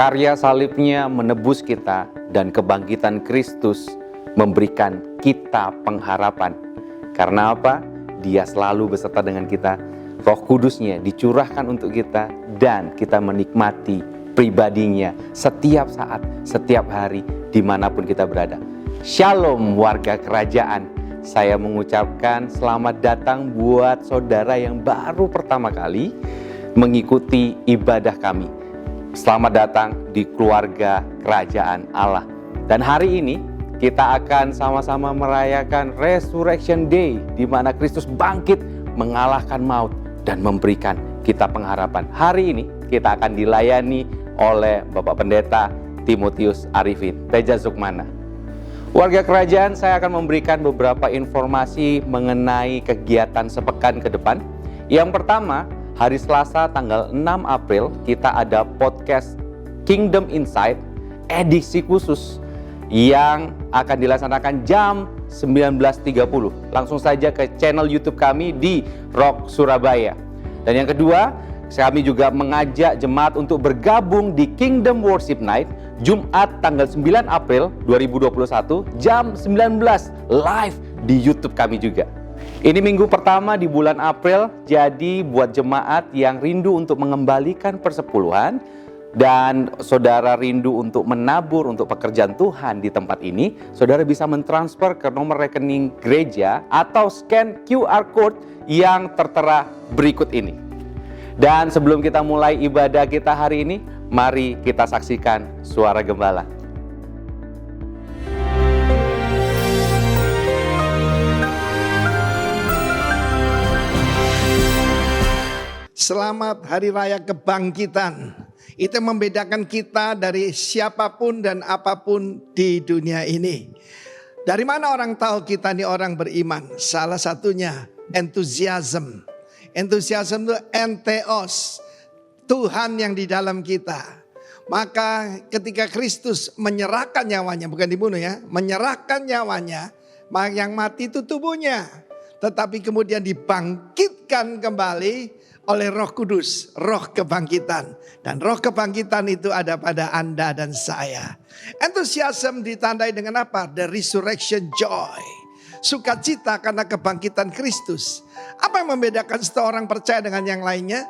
Karya salibnya menebus kita dan kebangkitan Kristus memberikan kita pengharapan. Karena apa? Dia selalu beserta dengan kita. Roh Kudusnya dicurahkan untuk kita dan kita menikmati pribadinya setiap saat, setiap hari, dimanapun kita berada. Shalom warga kerajaan. Saya mengucapkan selamat datang buat saudara yang baru pertama kali mengikuti ibadah kami. Selamat datang di keluarga kerajaan Allah. Dan hari ini kita akan sama-sama merayakan Resurrection Day, di mana Kristus bangkit mengalahkan maut dan memberikan kita pengharapan. Hari ini kita akan dilayani oleh Bapak Pendeta Timotius Arifin Teja Zukmana. Warga kerajaan, saya akan memberikan beberapa informasi mengenai kegiatan sepekan ke depan. Yang pertama, hari Selasa tanggal 6 April kita ada podcast Kingdom Insight edisi khusus yang akan dilaksanakan jam 19.30. Langsung saja ke channel YouTube kami di Rock Surabaya. Dan yang kedua, kami juga mengajak jemaat untuk bergabung di Kingdom Worship Night Jumat tanggal 9 April 2021 jam 19 live di YouTube kami juga. Ini minggu pertama di bulan April, jadi buat jemaat yang rindu untuk mengembalikan persepuluhan dan saudara rindu untuk menabur untuk pekerjaan Tuhan di tempat ini, saudara bisa mentransfer ke nomor rekening gereja atau scan QR Code yang tertera berikut ini. Dan sebelum kita mulai ibadah kita hari ini, mari kita saksikan suara gembala. Selamat Hari Raya Kebangkitan. Itu membedakan kita dari siapapun dan apapun di dunia ini. Dari mana orang tahu kita ini orang beriman? Salah satunya enthusiasm. Enthusiasm itu entheos, Tuhan yang di dalam kita. Maka ketika Kristus menyerahkan nyawanya, bukan dibunuh ya, menyerahkan nyawanya, maka yang mati itu tubuhnya. Tetapi kemudian dibangkitkan kembali oleh Roh Kudus, roh kebangkitan. Dan roh kebangkitan itu ada pada Anda dan saya. Entusiasme ditandai dengan apa? The resurrection joy. Sukacita karena kebangkitan Kristus. Apa yang membedakan seorang percaya dengan yang lainnya?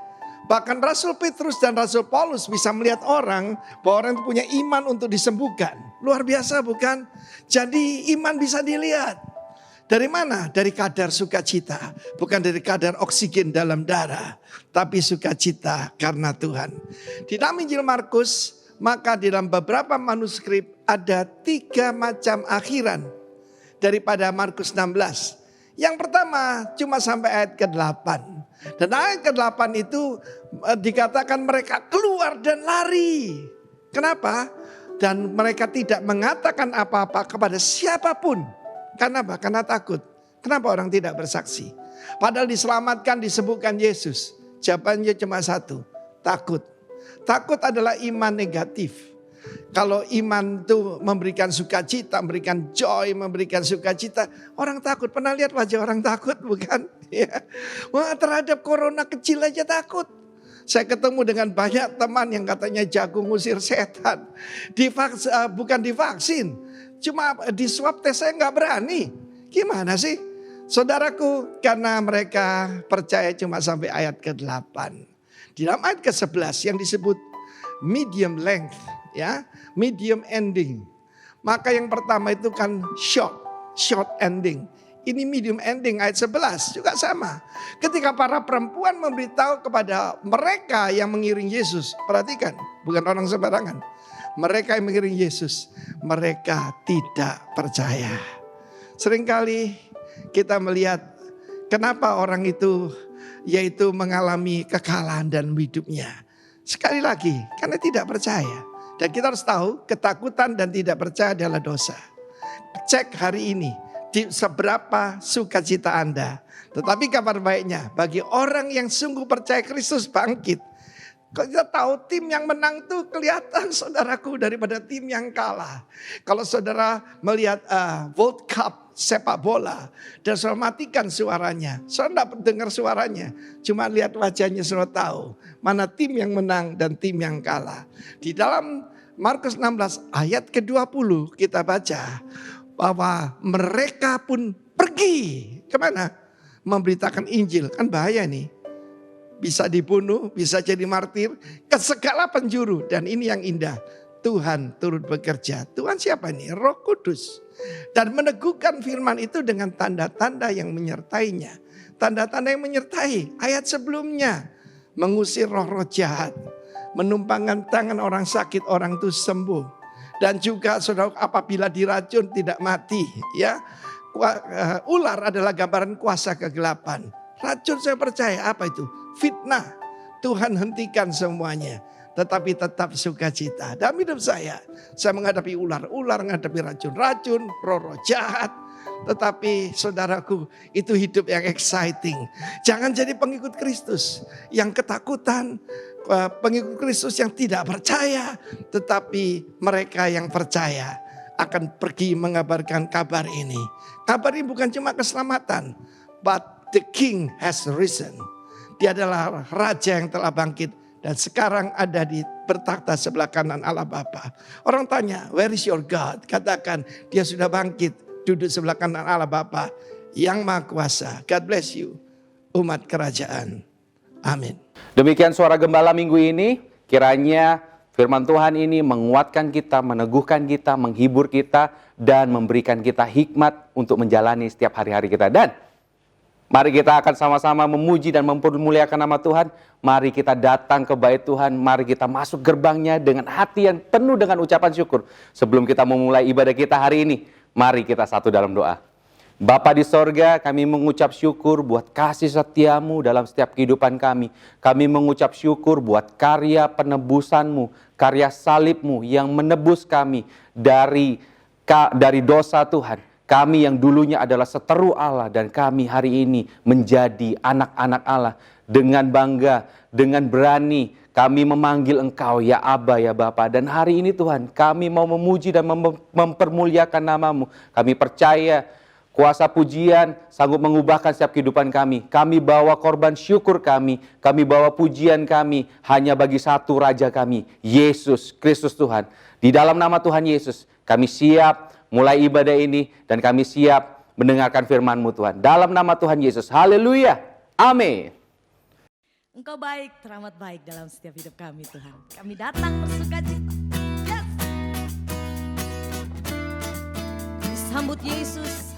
Bahkan Rasul Petrus dan Rasul Paulus bisa melihat orang bahwa orang itu punya iman untuk disembuhkan. Luar biasa bukan? Jadi iman bisa dilihat. Dari mana? Dari kadar sukacita. Bukan dari kadar oksigen dalam darah. Tapi sukacita karena Tuhan. Di dalam Injil Markus, maka di dalam beberapa manuskrip ada 3 macam akhiran daripada Markus 16. Yang pertama cuma sampai ayat ke-8. Dan ayat ke-8 itu dikatakan mereka keluar dan lari. Kenapa? Dan mereka tidak mengatakan apa-apa kepada siapapun. Karena apa? Karena takut. Kenapa orang tidak bersaksi? Padahal diselamatkan, disembuhkan Yesus. Jawabannya cuma satu, takut. Takut adalah iman negatif. Kalau iman itu memberikan sukacita, memberikan joy, memberikan sukacita, orang takut. Pernah lihat wajah orang takut bukan? Ya. Wah, terhadap corona kecil aja takut. Saya ketemu dengan banyak teman yang katanya jago ngusir setan. Bukan divaksin, cuma di swab tes saya nggak berani. Gimana sih? Saudaraku, karena mereka percaya cuma sampai ayat ke-8. Di dalam ayat ke-11 yang disebut medium length, ya, medium ending. Maka yang pertama itu kan short ending. Ini medium ending ayat 11 juga sama. Ketika para perempuan memberitahu kepada mereka yang mengiring Yesus. Perhatikan, bukan orang sembarangan. Mereka yang mengiring Yesus, mereka tidak percaya. Seringkali kita melihat kenapa orang itu yaitu mengalami kekalahan dan hidupnya. Sekali lagi, karena tidak percaya. Dan kita harus tahu ketakutan dan tidak percaya adalah dosa. Cek hari ini di seberapa sukacita Anda. Tetapi kabar baiknya bagi orang yang sungguh percaya Kristus bangkit. Kalau kita tahu tim yang menang tuh kelihatan saudaraku daripada tim yang kalah. Kalau saudara melihat World Cup sepak bola dan saudara matikan suaranya. Saudara tidak dengar suaranya, cuma lihat wajahnya saudara tahu mana tim yang menang dan tim yang kalah. Di dalam Markus 16 ayat ke-20 kita baca bahwa mereka pun pergi kemana? Memberitakan Injil. Kan bahaya nih. Bisa dibunuh, bisa jadi martir ke segala penjuru. Dan ini yang indah, Tuhan turut bekerja. Tuhan siapa ini? Roh Kudus. Dan meneguhkan firman itu dengan tanda-tanda yang menyertainya. Tanda-tanda yang menyertai ayat sebelumnya. Mengusir roh-roh jahat. Menumpangkan tangan orang sakit, orang itu sembuh. Dan juga saudara apabila diracun tidak mati. Ya, ular adalah gambaran kuasa kegelapan. Racun saya percaya apa itu? Fitnah. Tuhan hentikan semuanya. Tetapi tetap sukacita. Dalam hidup saya menghadapi ular menghadapi racun, roh-roh jahat. Tetapi saudaraku, itu hidup yang exciting. Jangan jadi pengikut Kristus yang ketakutan, pengikut Kristus yang tidak percaya. Tetapi mereka yang percaya akan pergi mengabarkan kabar ini. Kabar ini bukan cuma keselamatan, but the King has risen. Dia adalah raja yang telah bangkit dan sekarang ada di bertakhta sebelah kanan Allah Bapa. Orang tanya, where is your God? Katakan, dia sudah bangkit, duduk sebelah kanan Allah Bapa yang Maha Kuasa. God bless you, umat kerajaan. Amin. Demikian suara gembala minggu ini. Kiranya firman Tuhan ini menguatkan kita, meneguhkan kita, menghibur kita, dan memberikan kita hikmat untuk menjalani setiap hari-hari kita. Dan mari kita akan sama-sama memuji dan mempermuliakan nama Tuhan. Mari kita datang ke bait Tuhan. Mari kita masuk gerbangnya dengan hati yang penuh dengan ucapan syukur. Sebelum kita memulai ibadah kita hari ini, mari kita satu dalam doa. Bapa di sorga, kami mengucap syukur buat kasih setiamu dalam setiap kehidupan kami. Kami mengucap syukur buat karya penebusanmu, karya salibmu yang menebus kami dari dosa Tuhan. Kami yang dulunya adalah seteru Allah dan kami hari ini menjadi anak-anak Allah. Dengan bangga, dengan berani kami memanggil Engkau ya Aba ya Bapa. Dan hari ini Tuhan kami mau memuji dan mempermuliakan namamu. Kami percaya kuasa pujian sanggup mengubahkan setiap kehidupan kami. Kami bawa korban syukur kami bawa pujian kami hanya bagi satu Raja kami, Yesus Kristus Tuhan. Di dalam nama Tuhan Yesus kami siap mulai ibadah ini dan kami siap mendengarkan firman-Mu Tuhan. Dalam nama Tuhan Yesus, haleluya, amin. Engkau baik, teramat baik dalam setiap hidup kami Tuhan. Kami datang bersukacita. Yes. Sambut Yesus.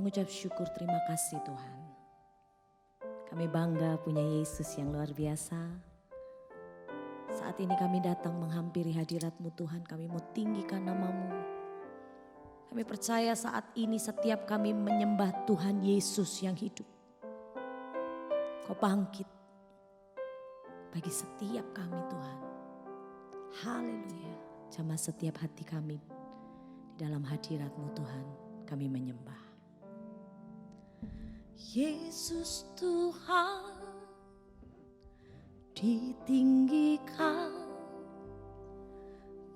mengucap syukur terima kasih Tuhan. Kami bangga punya Yesus yang luar biasa. Saat ini kami datang menghampiri hadirat-Mu Tuhan, kami mau tinggikan nama-Mu. Kami percaya saat ini setiap kami menyembah Tuhan Yesus yang hidup. Kau bangkit bagi setiap kami Tuhan. Haleluya. Jamah setiap hati kami di dalam hadirat-Mu Tuhan kami menyembah. Yesus Tuhan ditinggikan,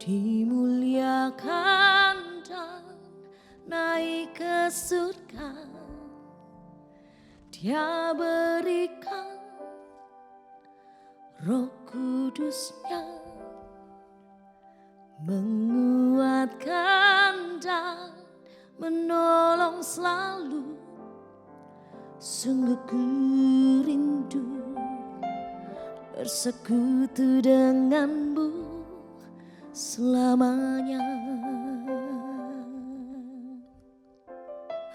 dimuliakan dan naik ke surga. Dia berikan Roh Kudus-Nya, menguatkan dan menolong selalu. Sungguh ku rindu bersekutu denganmu selamanya.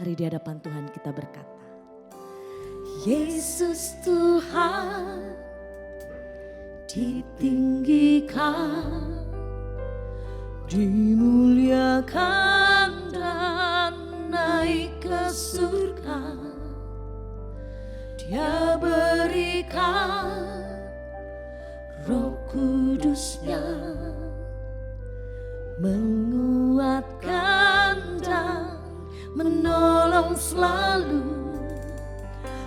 Mari di hadapan Tuhan kita berkata, Yesus Tuhan ditinggikan, dimuliakan dan naik ke surga. Dia berikan Roh Kudus-Nya, menguatkan dan menolong selalu.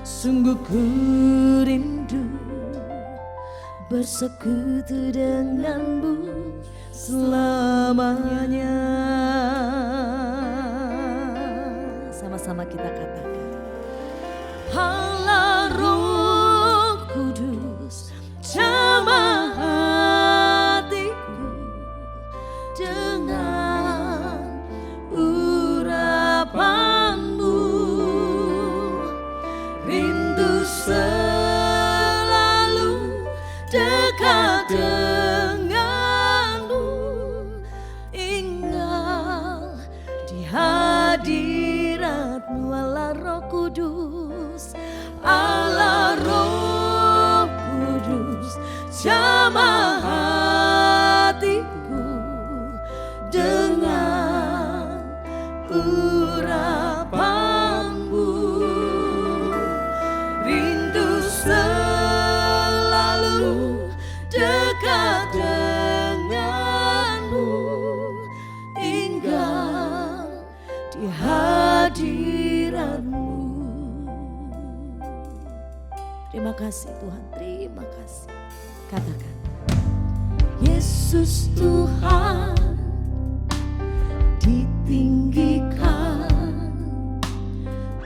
Sungguh ku rindu bersekutu denganmu selamanya. Sama-sama kita katakan, Allah Roh Kudus, jamah hatiku dengan urapan-Mu. Rindu selalu dekat denganmu, inggal di hadirat-Mu. Allah Roh Kudus, Allah Roh Kudus, jamah hatiku dengan urapan-Mu. Rindu selalu dekat denganmu, inggal di hadirat-Mu. Terima kasih Tuhan, terima kasih. Katakan, Yesus Tuhan ditinggikan,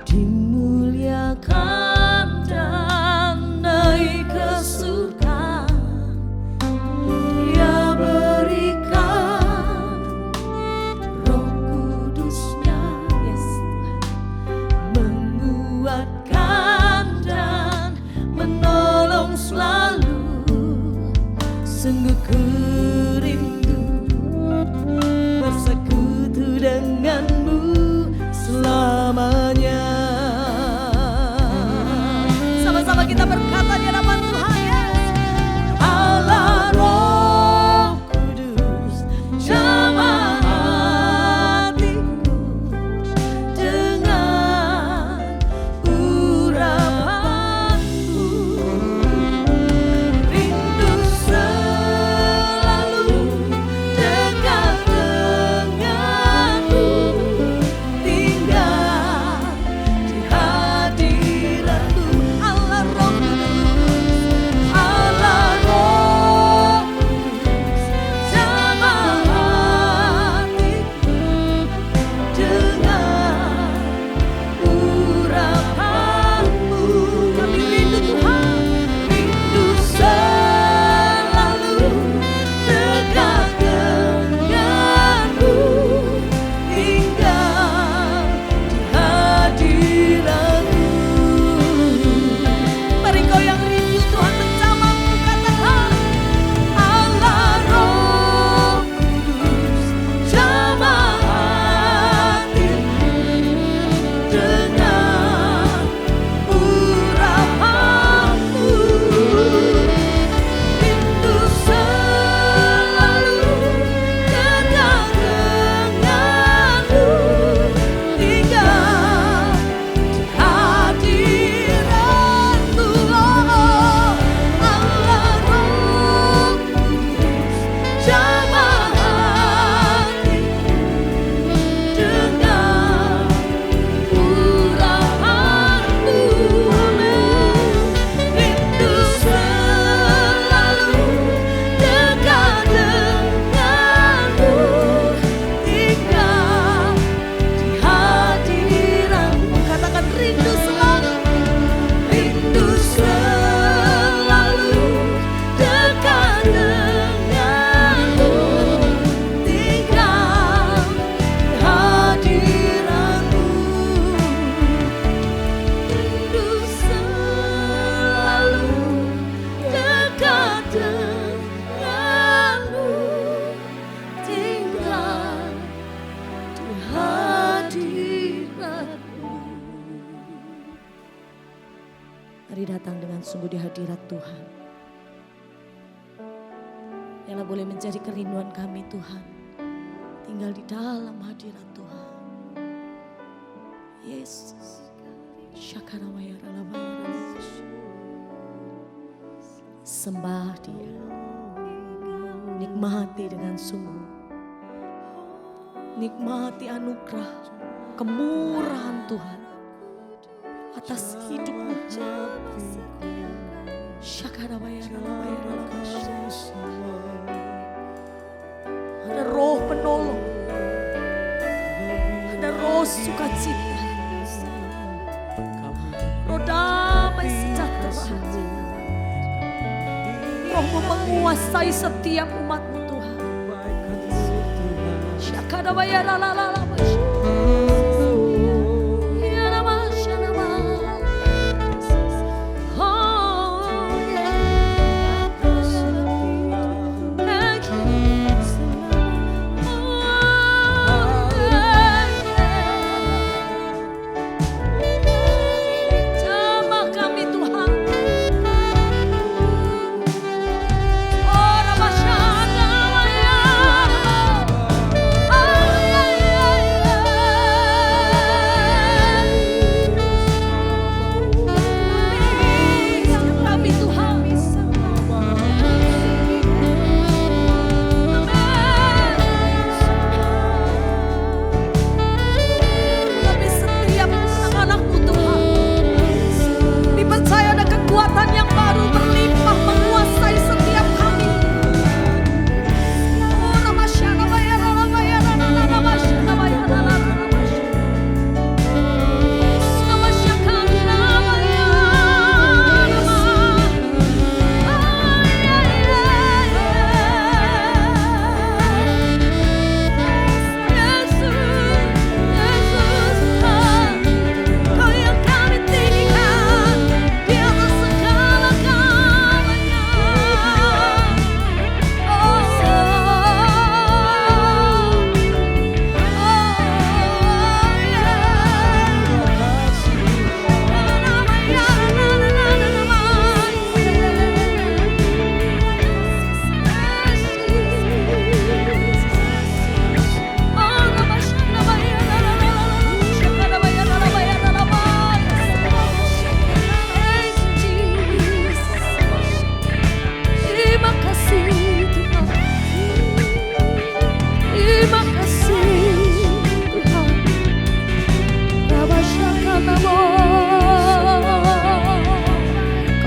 dimuliakan dan naik ke surga. Dia berikan Roh Kudus-Nya, yes, menguatkan dan menolong selalu. Sungguh ku rindu bersekutu denganmu selamanya. Sama-sama kita berkata di hadapan Tuhan, yes. Allah Roh Kudus, jamah hatiku dengan urapan-Mu. Rindu selalu dekat denganmu, tinggal di hadirat-Mu. Allah Roh Kudus, Mari datang dengan sungguh di hadirat Tuhan. Biarlah boleh menjadi kerinduan kami Tuhan. Tinggal di dalam hadirat Tuhan. Yesus. Sembah Dia. Nikmati dengan sungguh. Nikmati anugerah, kemurahan Tuhan atas hidupmu. Ada roh penolong, ada roh sukacita, roh damai sejahtera, rohmu menguasai setiap umatmu Tuhan.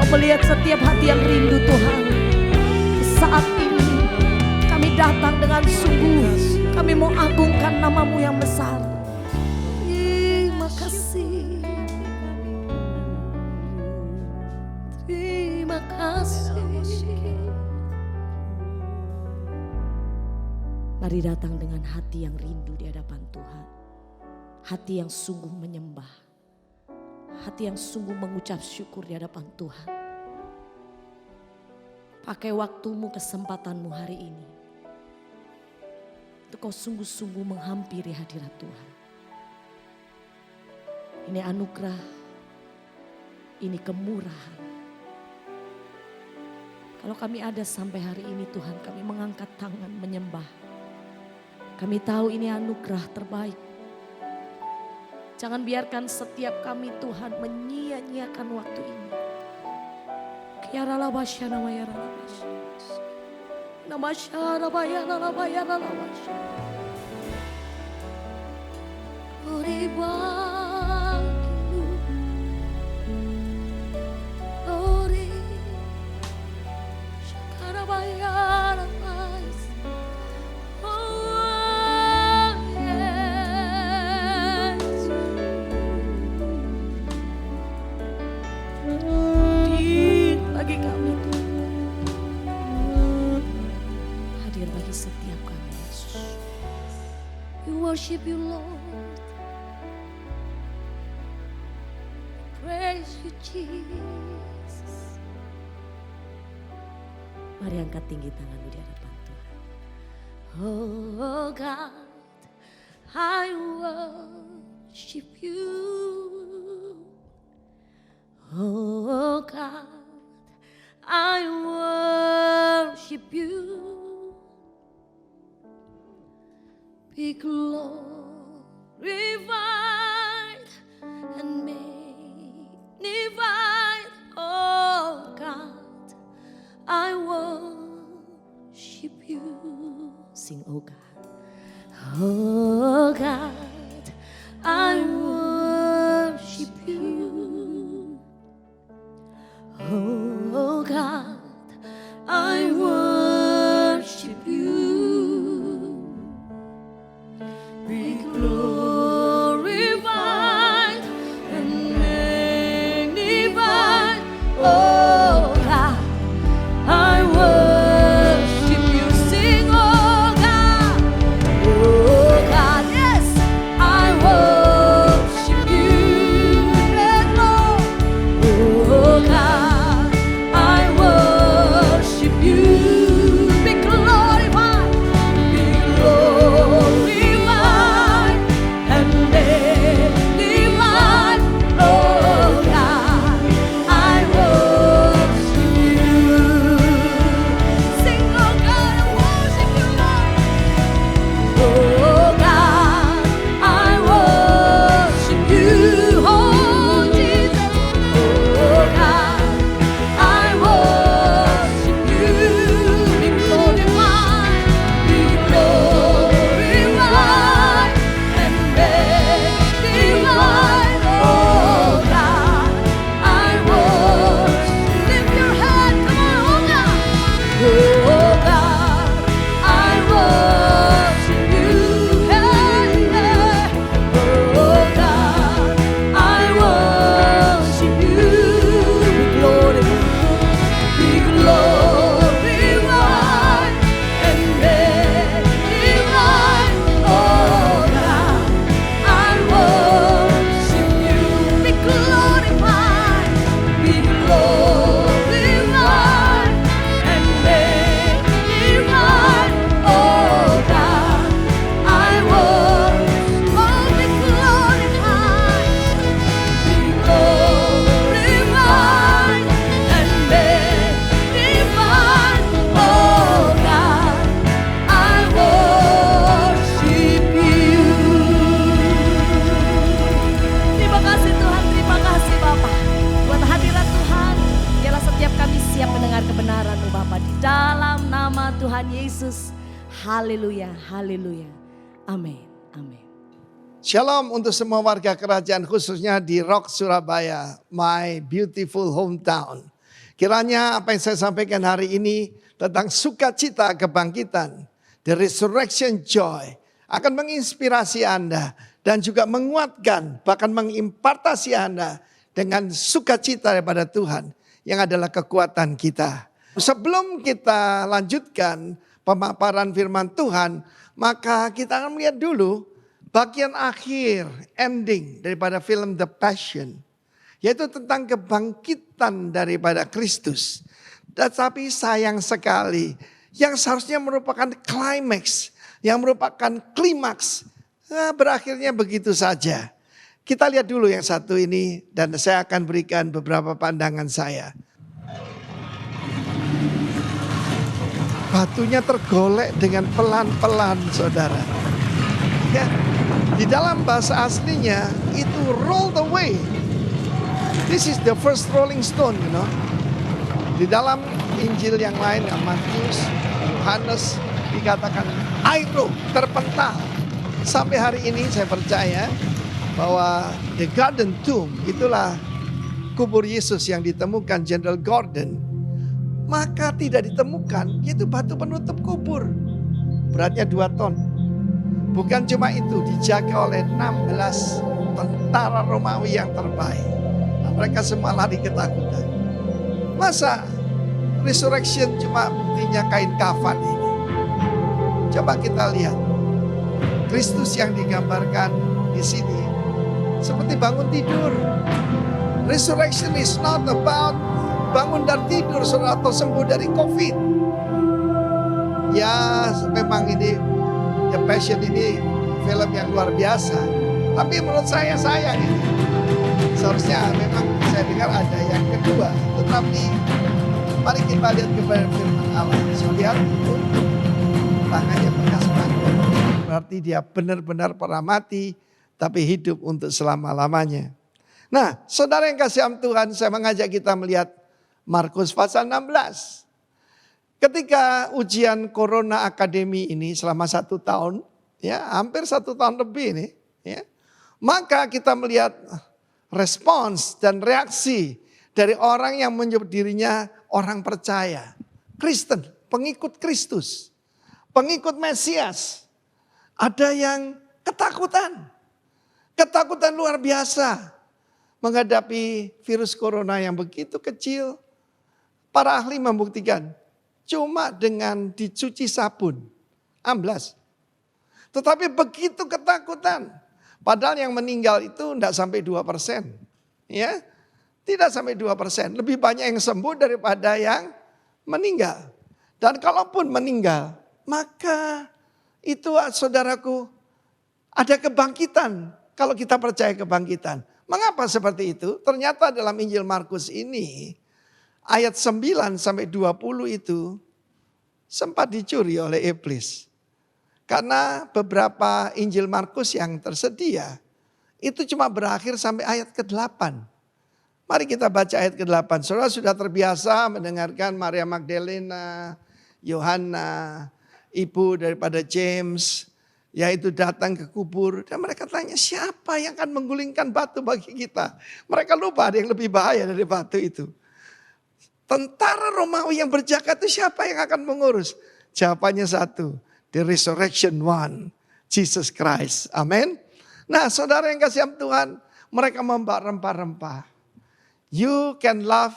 Melihat setiap hati yang rindu Tuhan. Saat ini kami datang dengan sungguh. Kami mau agungkan nama-Mu yang besar. Terima kasih. Terima kasih. Mari datang dengan hati yang rindu di hadapan Tuhan. Hati yang sungguh menyembah. Hati yang sungguh mengucap syukur di hadapan Tuhan. Pakai waktumu, kesempatanmu hari ini. Untuk kau sungguh-sungguh menghampiri hadirat Tuhan. Ini anugerah. Ini kemurahan. Kalau kami ada sampai hari ini Tuhan, kami mengangkat tangan menyembah. Kami tahu ini anugerah terbaik. Jangan biarkan setiap kami Tuhan menyia-nyiakan waktu ini. Yaralabasya nama yaralabasya. Namasya rabaya rabaya rabasya. Oribakilu. Ori. Shakarabaya rabasya. Oh yes. Bagi kami Tuhan. Hadir bagi setiap kami Yesus. We worship you Lord. Praise you Jesus. Mari angkat tinggi tanganmu di hadapan Tuhan. Oh God, I worship you. Oh God, I worship you. Be glorified and magnified. Oh God, I worship you. Sing, oh God. Oh God, I worship you. Oh God, I worship you. Be glorified and magnified. Oh God, I worship you. Sing, oh God. Oh God, yes, I worship you, Lord. Oh God, I worship you. Be glorified and magnified. Oh God, I worship you. Sing, oh God, I worship you, Lord. Oh God, I worship you, oh Jesus. Oh God, I worship you. Be glorified and magnified. Oh God, I worship. Lift your hand, come on, oh God. Oh God, I worship you. Hey, hey. Oh God, I worship you. Be glorified and magnified. Oh God, I worship you. Be glorified and magnified. Oh God, I worship. Oh, be glorified and magnified. Oh God, I worship you. Terima kasih Tuhan, terima kasih Bapa. Buat hadirat Tuhan, biarlah setiap kami siap mendengar kebenaran-Mu Bapa. Di dalam nama Tuhan Yesus. Haleluya, haleluya. Amin, amin. Shalom untuk semua warga kerajaan, khususnya di Rock Surabaya, my beautiful hometown. Kiranya apa yang saya sampaikan hari ini tentang sukacita kebangkitan, the resurrection joy, akan menginspirasi Anda dan juga menguatkan, bahkan mengimpartasi Anda dengan sukacita daripada Tuhan yang adalah kekuatan kita. Sebelum kita lanjutkan pemaparan firman Tuhan, maka kita akan melihat dulu bagian akhir, ending daripada film The Passion. Yaitu tentang kebangkitan daripada Kristus. Tetapi sayang sekali, yang seharusnya merupakan klimaks, yang merupakan klimaks, berakhirnya begitu saja. Kita lihat dulu yang satu ini dan saya akan berikan beberapa pandangan saya. Batunya tergolek dengan pelan-pelan, saudara. Ya, di dalam bahasa aslinya itu roll away. This is the first rolling stone, you know. Di dalam Injil yang lain, Matius, Yohanes, dikatakan airo, terpental. Sampai hari ini saya percaya bahwa the Garden Tomb itulah kubur Yesus yang ditemukan General Gordon. Maka tidak ditemukan, yaitu batu penutup kubur. Beratnya 2 ton. Bukan cuma itu, dijaga oleh 16 tentara Romawi yang terbaik. Nah, mereka semua lari ketakutan. Masa resurrection cuma buktinya kain kafan ini? Coba kita lihat. Kristus yang digambarkan di sini seperti bangun tidur. Resurrection is not about bangun dan tidur atau sembuh dari COVID. Ya, memang ini The Passion ini film yang luar biasa. Tapi menurut saya sayang ini. Seharusnya memang saya saya dengar ada yang kedua. Tetapi mari kita lihat kepada firman Allah. So lihat itu tangannya bekas batu. Berarti dia benar-benar pernah mati tapi hidup untuk selama-lamanya. Nah, saudara yang kasih Tuhan, saya mengajak kita melihat Markus pasal 16. Ketika ujian Corona Akademi ini selama 1 tahun, ya hampir 1 tahun lebih nih, ya, maka kita melihat respons dan reaksi dari orang yang menyebut dirinya orang percaya, Kristen, pengikut Kristus, pengikut Mesias. Ada yang ketakutan, ketakutan luar biasa menghadapi virus corona yang begitu kecil. Para ahli membuktikan cuma dengan dicuci sabun, amblas. Tetapi begitu ketakutan. Padahal yang meninggal itu tidak sampai 2%. Ya, tidak sampai 2%. Lebih banyak yang sembuh daripada yang meninggal. Dan kalaupun meninggal, maka itu saudaraku ada kebangkitan. Kalau kita percaya kebangkitan. Mengapa seperti itu? Ternyata dalam Injil Markus ini ayat 9 sampai 20 itu sempat dicuri oleh iblis. Karena beberapa Injil Markus yang tersedia itu cuma berakhir sampai ayat ke-8. Mari kita baca ayat ke-8. Saudara sudah terbiasa mendengarkan Maria Magdalena, Yohana, ibu daripada James, yaitu datang ke kubur dan mereka tanya siapa yang akan menggulingkan batu bagi kita. Mereka lupa ada yang lebih bahaya dari batu itu. Tentara Romawi yang berjaga itu siapa yang akan mengurus? Jawabannya satu, the resurrection one, Jesus Christ. Amin. Nah saudara yang kasih Tuhan, mereka membawa rempah-rempah. You can love,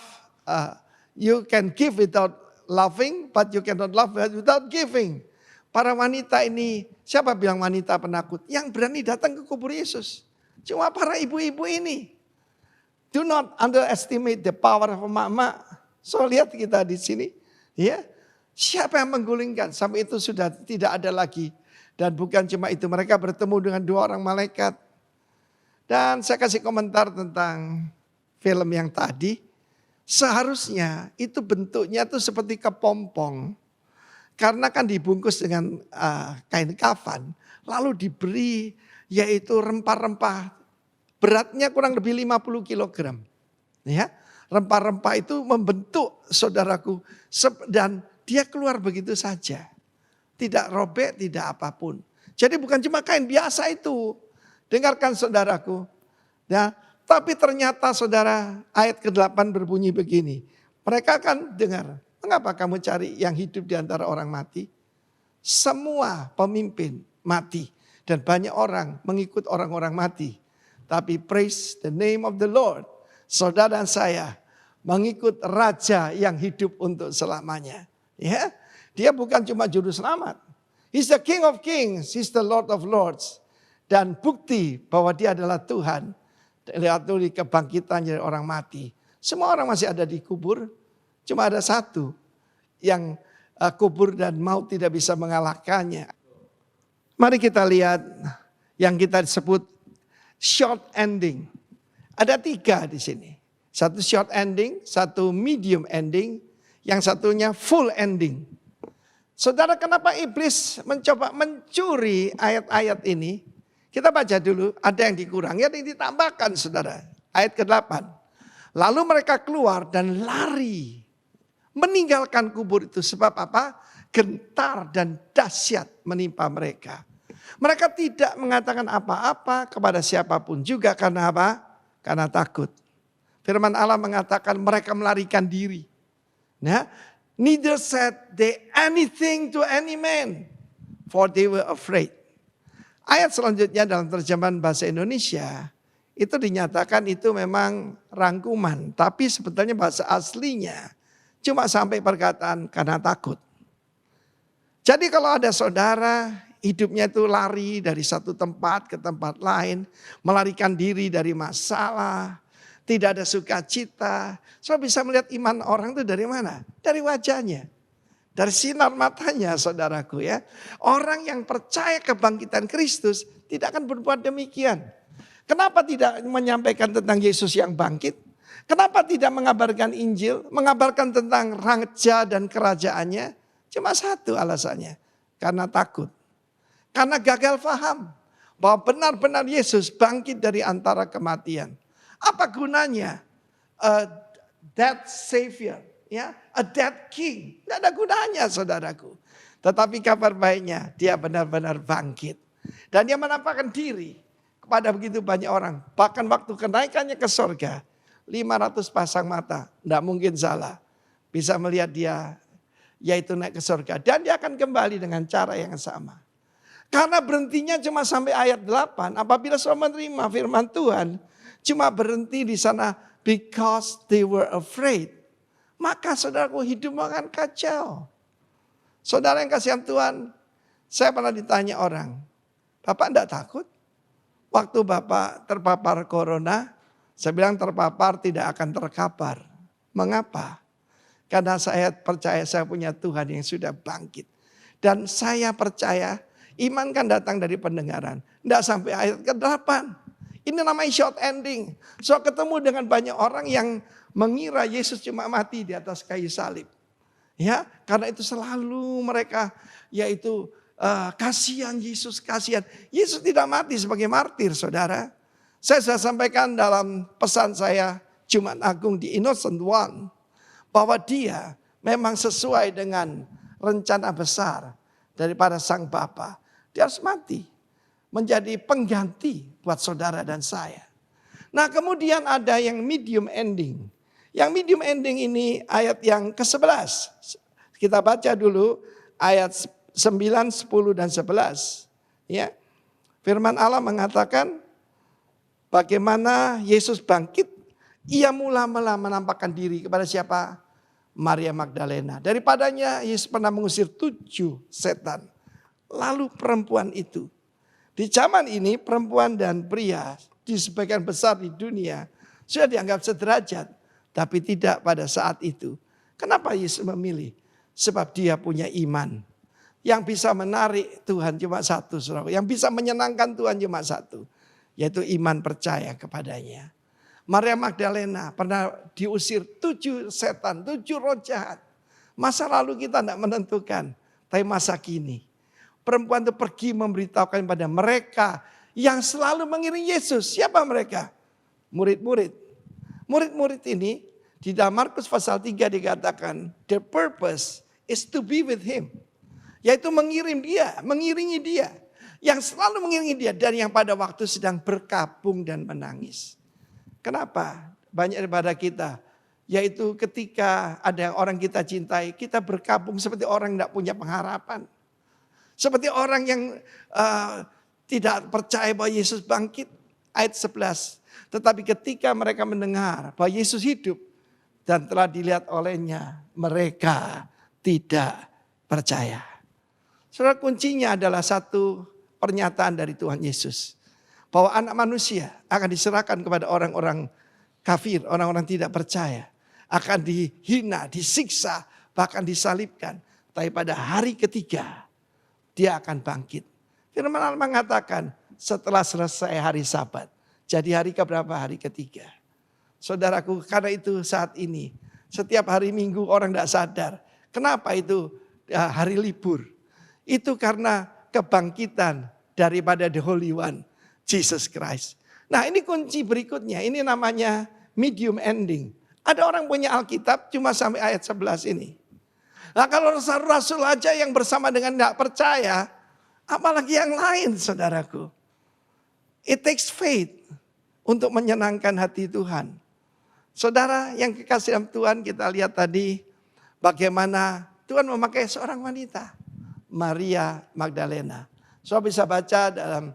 you can give without loving, but you cannot love without giving. Para wanita ini, siapa bilang wanita penakut? Yang berani datang ke kubur Yesus. Cuma para ibu-ibu ini. Do not underestimate the power of emak-emak. So lihat kita di sini. Ya, siapa yang menggulingkan? Sampai itu sudah tidak ada lagi. Dan bukan cuma itu, mereka bertemu dengan 2 orang malaikat. Dan saya kasih komentar tentang film yang tadi. Seharusnya itu bentuknya tuh seperti kepompong. Karena kan dibungkus dengan kain kafan. Lalu diberi yaitu rempah-rempah. Beratnya kurang lebih 50 kilogram. Ya, rempah-rempah itu membentuk saudaraku. Dan dia keluar begitu saja. Tidak robek, tidak apapun. Jadi bukan cuma kain biasa itu. Dengarkan saudaraku. Ya, tapi ternyata saudara ayat ke-8 berbunyi begini. Mereka akan dengar. Mengapa kamu cari yang hidup di antara orang mati? Semua pemimpin mati. Dan banyak orang mengikut orang-orang mati. Tapi praise the name of the Lord. Saudara dan saya mengikut raja yang hidup untuk selamanya. Ya, dia bukan cuma juru selamat. He's the King of Kings. He's the Lord of Lords. Dan bukti bahwa dia adalah Tuhan. Lihat dulu kebangkitan dari orang mati. Semua orang masih ada di kubur. Cuma ada satu yang kubur dan maut tidak bisa mengalahkannya. Mari kita lihat yang kita sebut short ending. Ada 3 di sini. Satu short ending, satu medium ending, yang satunya full ending. Saudara, kenapa iblis mencoba mencuri ayat-ayat ini? Kita baca dulu, ada yang dikurangi, ada yang ditambahkan saudara. Ayat ke-8. Lalu mereka keluar dan lari. Meninggalkan kubur itu sebab apa? Gentar dan dahsyat menimpa mereka. Mereka tidak mengatakan apa-apa kepada siapapun juga karena apa? Karena takut. Firman Allah mengatakan mereka melarikan diri. Nah, neither said they anything to any man, for they were afraid. Ayat selanjutnya dalam terjemahan bahasa Indonesia itu dinyatakan itu memang rangkuman, tapi sebetulnya bahasa aslinya cuma sampai perkataan karena takut. Jadi kalau ada saudara hidupnya itu lari dari satu tempat ke tempat lain, melarikan diri dari masalah, tidak ada sukacita. So bisa melihat iman orang itu dari mana? Dari wajahnya. Dari sinar matanya saudaraku ya. Orang yang percaya kebangkitan Kristus tidak akan berbuat demikian. Kenapa tidak menyampaikan tentang Yesus yang bangkit? Kenapa tidak mengabarkan Injil? Mengabarkan tentang raja dan kerajaannya? Cuma satu alasannya. Karena takut. Karena gagal paham bahwa benar-benar Yesus bangkit dari antara kematian. Apa gunanya a dead savior, ya, a dead king? Tidak ada gunanya, saudaraku. Tetapi kabar baiknya, dia benar-benar bangkit. Dan dia menampakkan diri kepada begitu banyak orang. Bahkan waktu kenaikannya ke surga, 500 pasang mata, tidak mungkin salah. Bisa melihat dia, yaitu naik ke surga. Dan dia akan kembali dengan cara yang sama. Karena berhentinya cuma sampai ayat 8. Apabila saudara menerima firman Tuhan, cuma berhenti di sana because they were afraid. Maka saudaraku hidup akan kacau. Saudara yang kasihan Tuhan, saya pernah ditanya orang, Bapak tidak takut? Waktu Bapak terpapar corona, saya bilang terpapar tidak akan terkapar. Mengapa? Karena saya percaya saya punya Tuhan yang sudah bangkit. Dan saya percaya iman kan datang dari pendengaran. Tidak sampai ayat ke-8. Ini namanya short ending. So ketemu dengan banyak orang yang mengira Yesus cuma mati di atas kayu salib. Ya, karena itu selalu mereka yaitu kasihan Yesus, kasihan. Yesus tidak mati sebagai martir, saudara. Saya sudah sampaikan dalam pesan saya Jumat Agung di Innocent One, bahwa dia memang sesuai dengan rencana besar daripada Sang Bapa. Dia harus mati, menjadi pengganti buat saudara dan saya. Nah kemudian ada yang medium ending. Yang medium ending ini ayat yang ke-11. Kita baca dulu ayat 9, 10, dan 11. Ya. Firman Allah mengatakan, bagaimana Yesus bangkit, ia mula-mula menampakkan diri kepada siapa? Maria Magdalena. Daripadanya Yesus pernah mengusir 7 setan. Lalu perempuan itu. Di zaman ini perempuan dan pria di sebagian besar di dunia sudah dianggap sederajat. Tapi tidak pada saat itu. Kenapa Yesus memilih? Sebab dia punya iman. Yang bisa menarik Tuhan cuma satu, saudara. Yang bisa menyenangkan Tuhan cuma satu. Yaitu iman percaya kepadanya. Maria Magdalena pernah diusir 7 setan, 7 roh jahat. Masa lalu kita tidak menentukan. Tapi masa kini. Perempuan itu pergi memberitahukan pada mereka yang selalu mengiring Yesus. Siapa mereka? Murid-murid. Murid-murid ini di dalam Markus pasal 3 dikatakan, the purpose is to be with him. Yaitu mengiringi dia. Yang selalu mengiringi dia dan yang pada waktu sedang berkabung dan menangis. Kenapa? Banyak daripada kita. Yaitu ketika ada orang kita cintai, kita berkabung seperti orang yang tidak punya pengharapan. Seperti orang yang tidak percaya bahwa Yesus bangkit. Ayat 11. Tetapi ketika mereka mendengar bahwa Yesus hidup dan telah dilihat olehnya, mereka tidak percaya. Saudara, kuncinya adalah satu pernyataan dari Tuhan Yesus. Bahwa anak manusia akan diserahkan kepada orang-orang kafir, orang-orang tidak percaya. Akan dihina, disiksa, bahkan disalibkan. Tapi pada hari ketiga, dia akan bangkit. Firman Allah mengatakan setelah selesai hari Sabat. Jadi hari keberapa? Hari ketiga. Saudaraku, karena itu saat ini setiap hari Minggu orang tidak sadar. Kenapa itu hari libur? Itu karena kebangkitan daripada the Holy One, Jesus Christ. Nah ini kunci berikutnya, ini namanya medium ending. Ada orang punya Alkitab cuma sampai ayat 11 ini. Nah kalau rasul aja yang bersama dengan tidak percaya, apalagi yang lain saudaraku. It takes faith untuk menyenangkan hati Tuhan. Saudara yang kekasih dalam Tuhan, kita lihat tadi bagaimana Tuhan memakai seorang wanita, Maria Magdalena. Saudara bisa baca dalam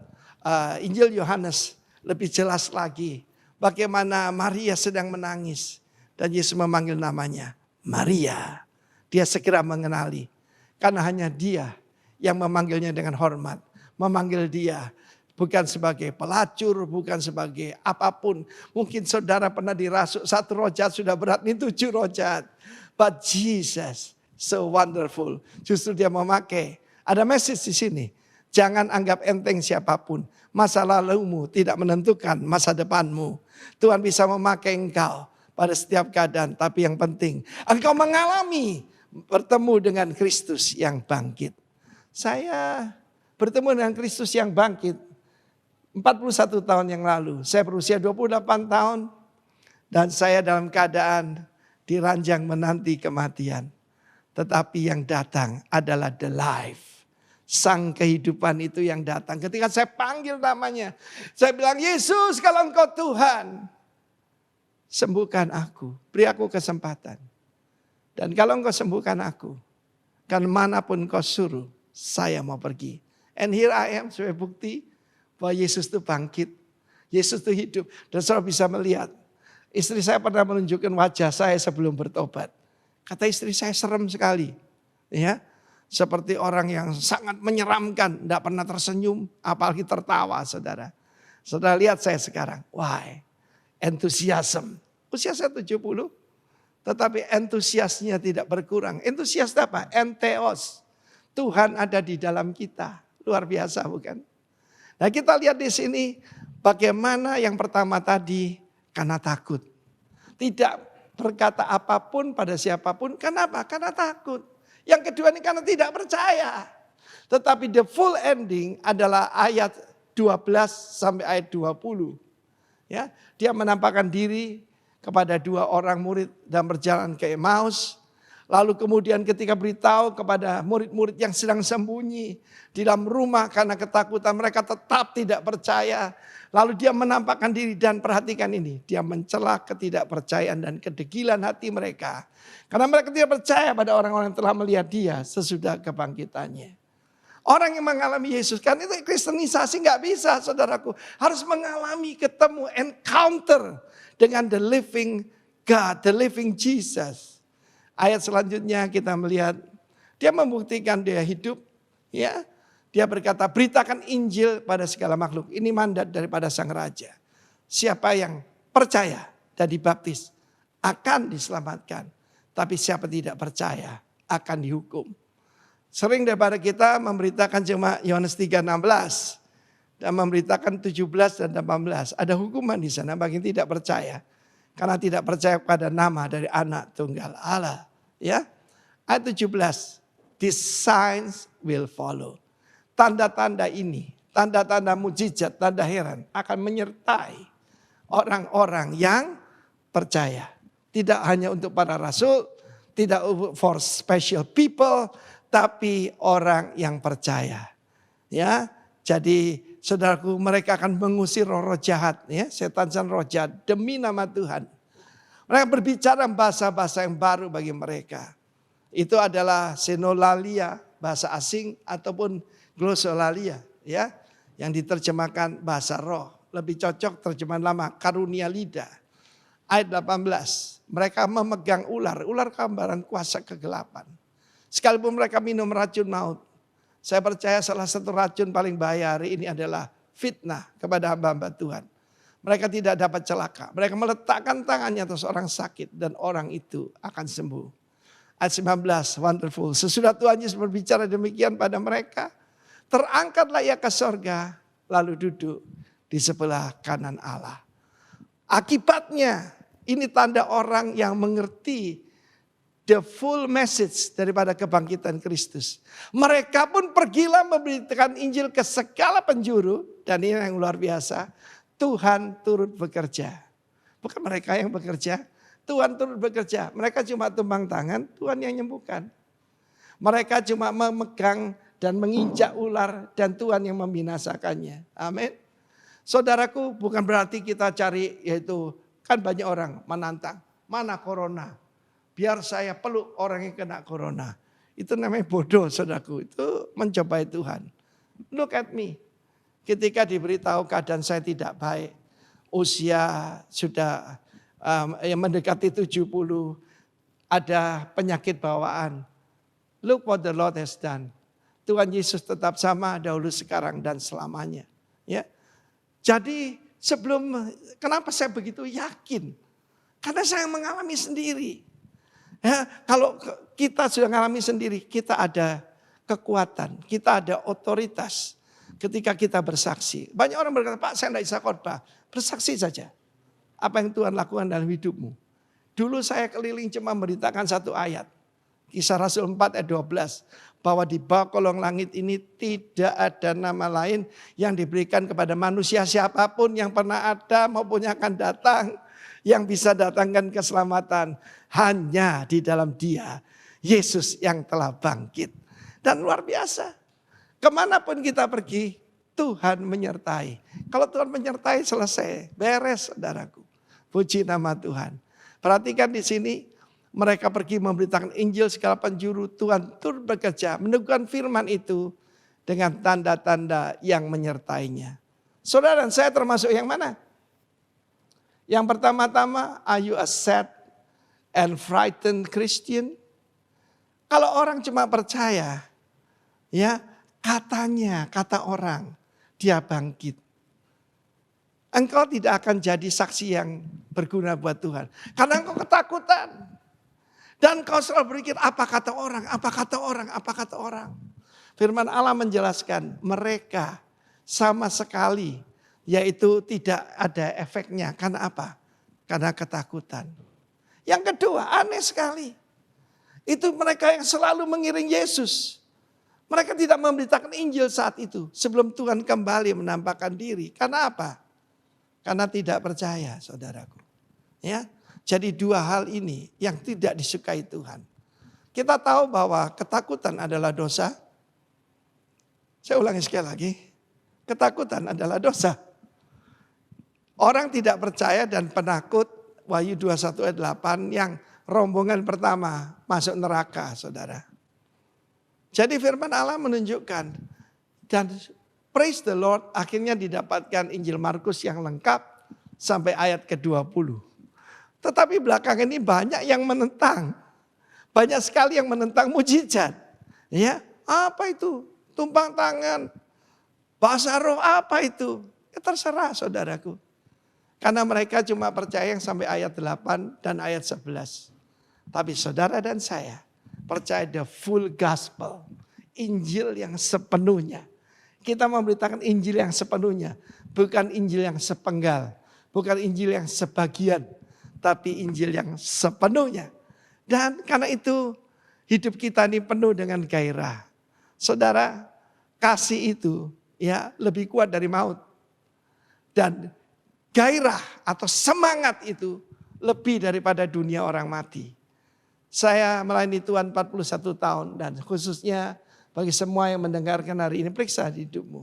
Injil Yohanes lebih jelas lagi bagaimana Maria sedang menangis dan Yesus memanggil namanya Maria. Dia segera mengenali karena hanya dia yang memanggilnya dengan hormat, memanggil dia bukan sebagai pelacur, bukan sebagai apapun. Mungkin saudara pernah dirasuk 1 roh jahat sudah berat, ini 7 roh jahat. But Jesus so wonderful. Justru dia memakai. Ada message di sini. Jangan anggap enteng siapapun. Masa lalumu tidak menentukan masa depanmu. Tuhan bisa memakai engkau. pada setiap keadaan. Tapi yang penting, engkau mengalami bertemu dengan Kristus yang bangkit. Saya bertemu dengan Kristus yang bangkit 41 tahun yang lalu. Saya berusia 28 tahun dan saya dalam keadaan diranjang menanti kematian. Tetapi yang datang adalah the life. Sang kehidupan itu yang datang. Ketika saya panggil namanya, saya bilang, Yesus kalau engkau Tuhan, sembuhkan aku, beri aku kesempatan. Dan kalau engkau sembuhkan aku, kan manapun kau suruh, saya mau pergi. And here I am sebagai bukti bahwa Yesus itu bangkit. Yesus itu hidup. Dan saudara bisa melihat, istri saya pernah menunjukkan wajah saya sebelum bertobat. Kata istri saya serem sekali. Ya, seperti orang yang sangat menyeramkan, tidak pernah tersenyum, apalagi tertawa, saudara. Saudara lihat saya sekarang, why? Enthusiasm. Usia saya 70, tetapi entusiasnya tidak berkurang. Entusias apa? Entheos. Tuhan ada di dalam kita. Luar biasa bukan? Nah kita lihat di sini bagaimana yang pertama tadi karena takut. Tidak berkata apapun pada siapapun. Kenapa? Karena takut. Yang kedua ini karena tidak percaya. Tetapi the full ending adalah ayat 12 sampai ayat 20. Ya, dia menampakkan diri kepada 2 orang murid dan berjalan ke Emmaus. Lalu kemudian ketika beritahu kepada murid-murid yang sedang sembunyi di dalam rumah karena ketakutan, mereka tetap tidak percaya. Lalu dia menampakkan diri dan perhatikan ini, dia mencela ketidakpercayaan dan kedegilan hati mereka. Karena mereka tidak percaya pada orang-orang yang telah melihat dia sesudah kebangkitannya. Orang yang mengalami Yesus, kan itu kristenisasi nggak bisa saudaraku. Harus mengalami ketemu, encounter dengan the living God, the living Jesus. Ayat selanjutnya kita melihat dia membuktikan dia hidup, ya. Dia berkata, beritakan Injil pada segala makhluk. Ini mandat daripada Sang Raja. Siapa yang percaya dan dibaptis akan diselamatkan. Tapi siapa tidak percaya akan dihukum. Sering daripada kita memberitakan cuma Yohanes 3:16 dan memberitakan 17 dan 18. Ada hukuman di sana bagi yang tidak percaya. Karena tidak percaya pada nama dari anak tunggal Allah. Ya, ayat 17. These signs will follow. Tanda-tanda ini, tanda-tanda mujizat, tanda heran akan menyertai orang-orang yang percaya. Tidak hanya untuk para rasul, tidak for special people, tapi orang yang percaya. Ya, jadi saudaraku, mereka akan mengusir roh-roh jahat, ya, setan dan roh jahat demi nama Tuhan. Mereka berbicara bahasa-bahasa yang baru bagi mereka. Itu adalah senolalia, bahasa asing, ataupun glosolalia, ya, yang diterjemahkan bahasa roh. Lebih cocok terjemahan lama, karunia lidah. Ayat 18, mereka memegang ular gambaran kuasa kegelapan. Sekalipun mereka minum racun maut. Saya percaya salah satu racun paling bahaya hari ini adalah fitnah kepada hamba-hamba Tuhan. Mereka tidak dapat celaka. Mereka meletakkan tangannya atas orang sakit dan orang itu akan sembuh. Ayat 19, wonderful. Sesudah Tuhan Yesus berbicara demikian pada mereka, terangkatlah ia ke sorga, lalu duduk di sebelah kanan Allah. Akibatnya, ini tanda orang yang mengerti the full message daripada kebangkitan Kristus. Mereka pun pergilah memberitakan Injil ke segala penjuru. Dan ini yang luar biasa, Tuhan turut bekerja. Bukan mereka yang bekerja, Tuhan turut bekerja. Mereka cuma tumpang tangan, Tuhan yang nyembuhkan. Mereka cuma memegang dan menginjak ular dan Tuhan yang membinasakannya. Amin. Saudaraku, bukan berarti kita cari, yaitu kan banyak orang menantang. Mana corona? Biar saya peluk orang yang kena corona. Itu namanya bodoh saudaraku. Itu mencobai Tuhan. Look at me. Ketika diberitahu keadaan saya tidak baik. Usia sudah yang mendekati 70. Ada penyakit bawaan. Look what the Lord has done. Tuhan Yesus tetap sama dahulu, sekarang, dan selamanya. Ya. Jadi kenapa saya begitu yakin? Karena saya mengalami sendiri. Ya, kalau kita sudah mengalami sendiri, kita ada kekuatan, kita ada otoritas ketika kita bersaksi. Banyak orang berkata, Pak saya tidak bisa khotbah. Bersaksi saja. Apa yang Tuhan lakukan dalam hidupmu. Dulu saya keliling cuma memberitakan satu ayat. Kisah Rasul 4 ayat 12. Bahwa di bawah kolong langit ini tidak ada nama lain yang diberikan kepada manusia siapapun yang pernah ada maupun yang akan datang. Yang bisa datangkan keselamatan hanya di dalam Dia. Yesus yang telah bangkit. Dan luar biasa. Kemanapun kita pergi, Tuhan menyertai. Kalau Tuhan menyertai selesai, beres saudaraku. Puji nama Tuhan. Perhatikan di sini, mereka pergi memberitakan Injil segala penjuru. Tuhan turut bekerja, meneguhkan firman itu dengan tanda-tanda yang menyertainya. Saudara dan saya termasuk yang mana? Yang pertama-tama, are you a sad and frightened Christian? Kalau orang cuma percaya, ya katanya, kata orang, dia bangkit. Engkau tidak akan jadi saksi yang berguna buat Tuhan. Karena engkau ketakutan. Dan kau selalu berpikir apa kata orang, apa kata orang, apa kata orang. Firman Allah menjelaskan mereka sama sekali yaitu tidak ada efeknya. Karena apa? Karena ketakutan. Yang kedua aneh sekali. Itu mereka yang selalu mengiring Yesus. Mereka tidak memberitakan Injil saat itu. Sebelum Tuhan kembali menampakkan diri. Karena apa? Karena tidak percaya saudaraku. Ya. Jadi dua hal ini yang tidak disukai Tuhan. Kita tahu bahwa ketakutan adalah dosa. Saya ulangi sekali lagi. Ketakutan adalah dosa. Orang tidak percaya dan penakut, Wahyu 21 ayat 8 yang rombongan pertama masuk neraka saudara. Jadi firman Allah menunjukkan dan praise the Lord akhirnya didapatkan Injil Markus yang lengkap sampai ayat ke-20. Tetapi belakangan ini banyak yang menentang. Banyak sekali yang menentang mujizat. Ya, apa itu? Tumpang tangan. Bahasa roh apa itu? Ya terserah saudaraku. Karena mereka cuma percaya yang sampai ayat 8 dan ayat 11. Tapi saudara dan saya percaya the full gospel. Injil yang sepenuhnya. Kita memberitakan Injil yang sepenuhnya. Bukan Injil yang sepenggal. Bukan Injil yang sebagian. Tapi Injil yang sepenuhnya. Dan karena itu hidup kita ini penuh dengan gairah. Saudara, kasih itu ya lebih kuat dari maut. Dan gairah atau semangat itu lebih daripada dunia orang mati. Saya melayani Tuhan 41 tahun dan khususnya bagi semua yang mendengarkan hari ini, periksa hidupmu.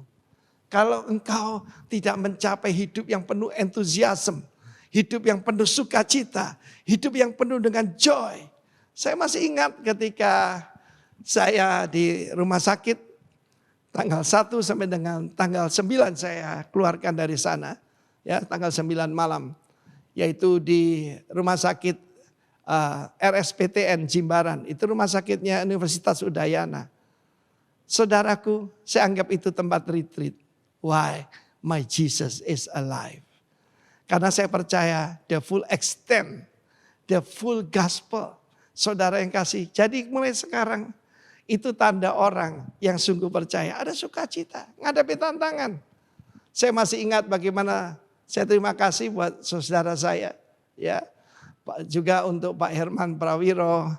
Kalau engkau tidak mencapai hidup yang penuh entusiasme, hidup yang penuh sukacita, hidup yang penuh dengan joy. Saya masih ingat ketika saya di rumah sakit tanggal 1 sampai dengan tanggal 9 saya keluarkan dari sana. Ya, tanggal 9 malam. Yaitu di rumah sakit RSPTN Jimbaran. Itu rumah sakitnya Universitas Udayana. Saudaraku, saya anggap itu tempat retreat. Why? My Jesus is alive. Karena saya percaya the full extent, the full gospel. Saudara yang kasih. Jadi mulai sekarang itu tanda orang yang sungguh percaya. Ada sukacita, menghadapi tantangan. Saya masih ingat bagaimana saya terima kasih buat saudara saya. Ya, juga untuk Pak Herman Prawiro,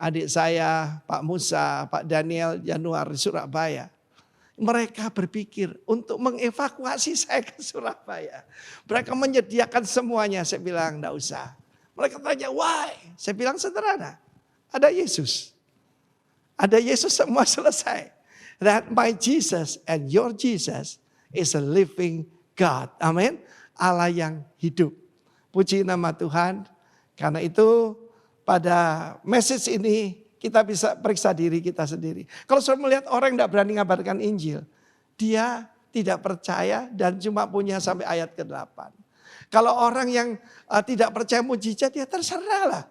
adik saya, Pak Musa, Pak Daniel Januar di Surabaya. Mereka berpikir untuk mengevakuasi saya ke Surabaya. Mereka menyediakan semuanya. Saya bilang enggak usah. Mereka tanya why? Saya bilang sederhana. Ada Yesus. Ada Yesus semua selesai. That my Jesus and your Jesus is a living God. Amin. Allah yang hidup. Puji nama Tuhan. Karena itu pada message ini kita bisa periksa diri kita sendiri. Kalau saya melihat orang yang tidak berani ngabarkan Injil, dia tidak percaya dan cuma punya sampai ayat ke-8. Kalau orang yang tidak percaya mujizat, ya terserahlah.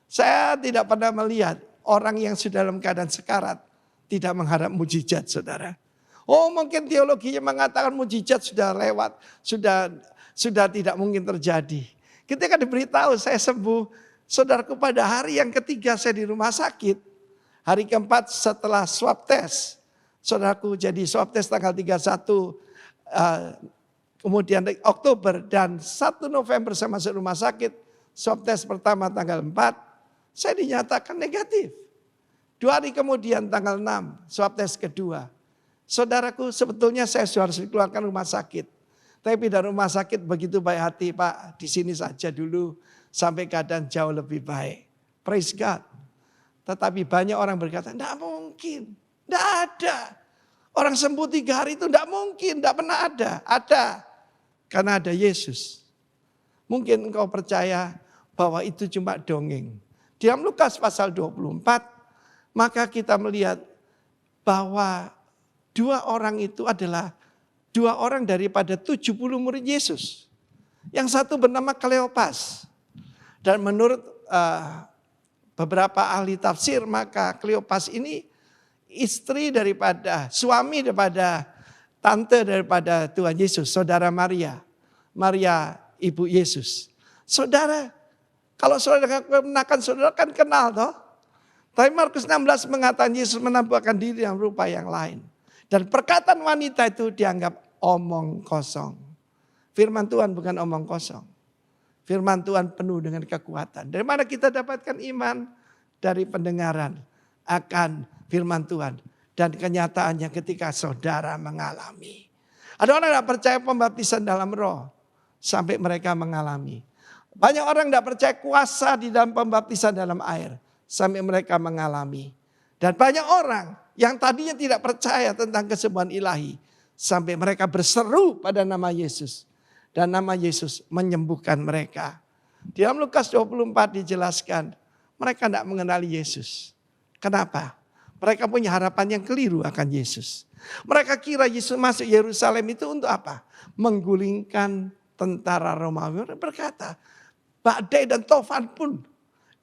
Saya tidak pernah melihat orang yang sudah dalam keadaan sekarat tidak mengharap mujizat, saudara. Oh, mungkin teologinya mengatakan mujizat sudah lewat, sudah tidak mungkin terjadi. Ketika diberitahu saya sembuh, saudaraku, pada hari yang ketiga saya di rumah sakit, hari keempat setelah swab test, saudaraku, jadi swab test tanggal 31 kemudian Oktober dan 1 November saya masuk rumah sakit, swab tes pertama tanggal 4, saya dinyatakan negatif. 2 hari kemudian tanggal 6, swab tes kedua. Saudaraku, sebetulnya saya harus dikeluarkan rumah sakit. Tapi dari rumah sakit begitu baik hati, Pak, di sini saja dulu sampai keadaan jauh lebih baik. Praise God. Tetapi banyak orang berkata, enggak mungkin, enggak ada. Orang sembuh 3 hari itu enggak mungkin, enggak pernah ada. Ada, karena ada Yesus. Mungkin engkau percaya bahwa itu cuma dongeng. Di dalam Lukas pasal 24, maka kita melihat bahwa 2 orang itu adalah 2 orang daripada 70 murid Yesus. Yang satu bernama Kleopas. Dan menurut beberapa ahli tafsir, maka Kleopas ini suami daripada tante daripada Tuhan Yesus, saudara Maria. Maria ibu Yesus. Saudara, kalau saudara kenakan, saudara kan kenal toh. Tapi Markus 16 mengatakan Yesus menampakkan diri dalam rupa yang lain. Dan perkataan wanita itu dianggap omong kosong. Firman Tuhan bukan omong kosong. Firman Tuhan penuh dengan kekuatan. Dari mana kita dapatkan iman? Dari pendengaran akan firman Tuhan. Dan kenyataannya ketika saudara mengalami. Ada orang yang tidak percaya pembaptisan dalam roh. Sampai mereka mengalami. Banyak orang tidak percaya kuasa di dalam pembaptisan dalam air. Sampai mereka mengalami. Dan banyak orang yang tadinya tidak percaya tentang kesembuhan ilahi. Sampai mereka berseru pada nama Yesus. Dan nama Yesus menyembuhkan mereka. Di dalam Lukas 24 dijelaskan. Mereka tidak mengenali Yesus. Kenapa? Mereka punya harapan yang keliru akan Yesus. Mereka kira Yesus masuk Yerusalem itu untuk apa? Menggulingkan tentara Romawi. Mereka berkata, badai dan tofan pun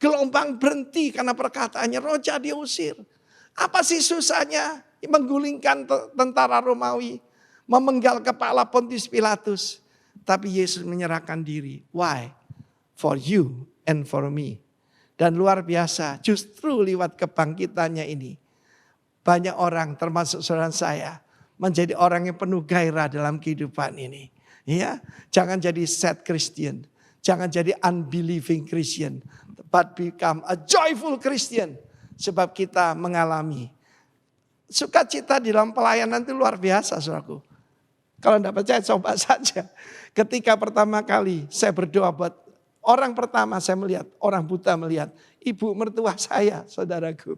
gelombang berhenti karena perkataannya, roja diusir. Apa sih susahnya menggulingkan tentara Romawi, memenggal kepala Pontius Pilatus. Tapi Yesus menyerahkan diri. Why? For you and for me. Dan luar biasa, justru lewat kebangkitannya ini, banyak orang termasuk saudara saya menjadi orang yang penuh gairah dalam kehidupan ini. Ya, jangan jadi sad Christian, jangan jadi unbelieving Christian, but become a joyful Christian. Sebab kita mengalami sukacita di dalam pelayanan itu luar biasa, saudaraku. Kalau tidak percaya coba saja. Ketika pertama kali saya berdoa buat orang pertama saya melihat, orang buta melihat, ibu mertua saya, saudaraku.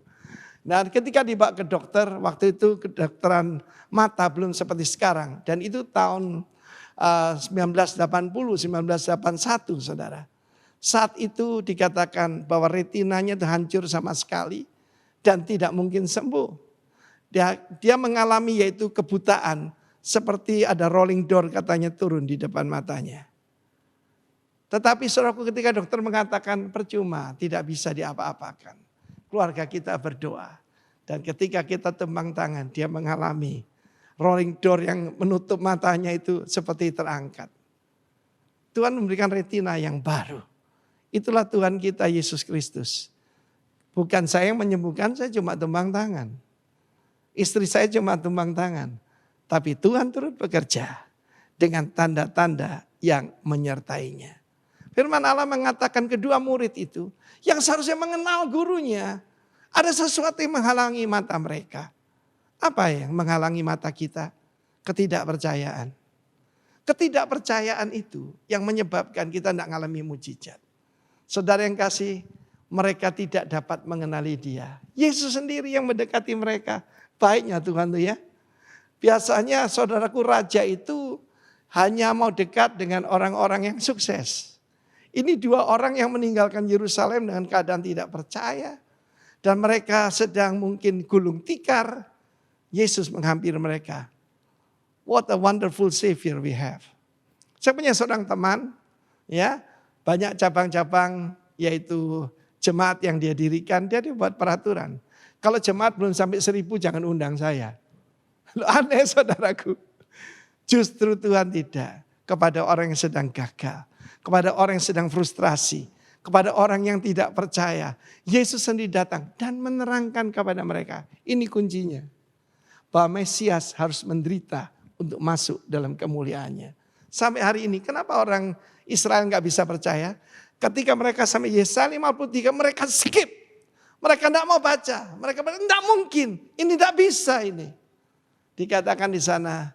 Dan ketika dibawa ke dokter, waktu itu kedokteran mata belum seperti sekarang. Dan itu tahun 1980, 1981 saudara. Saat itu dikatakan bahwa retinanya itu hancur sama sekali dan tidak mungkin sembuh. Dia mengalami yaitu kebutaan. Seperti ada rolling door katanya turun di depan matanya. Tetapi saudaraku ketika dokter mengatakan percuma, tidak bisa diapa-apakan. Keluarga kita berdoa. Dan ketika kita tembang tangan, dia mengalami rolling door yang menutup matanya itu seperti terangkat. Tuhan memberikan retina yang baru. Itulah Tuhan kita Yesus Kristus. Bukan saya yang menyembuhkan, saya cuma tembang tangan. Istri saya cuma tembang tangan. Tapi Tuhan turut bekerja dengan tanda-tanda yang menyertainya. Firman Allah mengatakan kedua murid itu yang seharusnya mengenal gurunya. Ada sesuatu yang menghalangi mata mereka. Apa yang menghalangi mata kita? Ketidakpercayaan. Ketidakpercayaan itu yang menyebabkan kita tidak mengalami mujizat. Saudara yang kasih, mereka tidak dapat mengenali dia. Yesus sendiri yang mendekati mereka. Baiknya Tuhan tuh ya. Biasanya saudaraku raja itu hanya mau dekat dengan orang-orang yang sukses. Ini 2 orang yang meninggalkan Yerusalem dengan keadaan tidak percaya. Dan mereka sedang mungkin gulung tikar. Yesus menghampiri mereka. What a wonderful Savior we have. Saya punya seorang teman, ya, banyak cabang-cabang yaitu jemaat yang dia dirikan, dia buat peraturan. Kalau jemaat belum sampai 1000 jangan undang saya. Aneh saudaraku. Justru Tuhan tidak. Kepada orang yang sedang gagal. Kepada orang yang sedang frustrasi. Kepada orang yang tidak percaya. Yesus sendiri datang dan menerangkan kepada mereka. Ini kuncinya. Bahwa Mesias harus menderita untuk masuk dalam kemuliaannya. Sampai hari ini kenapa orang Israel gak bisa percaya? Ketika mereka sampai Yesaya 53, mereka skip. Mereka tidak mau baca. Mereka bilang, tidak mungkin, ini tidak bisa ini. Dikatakan di sana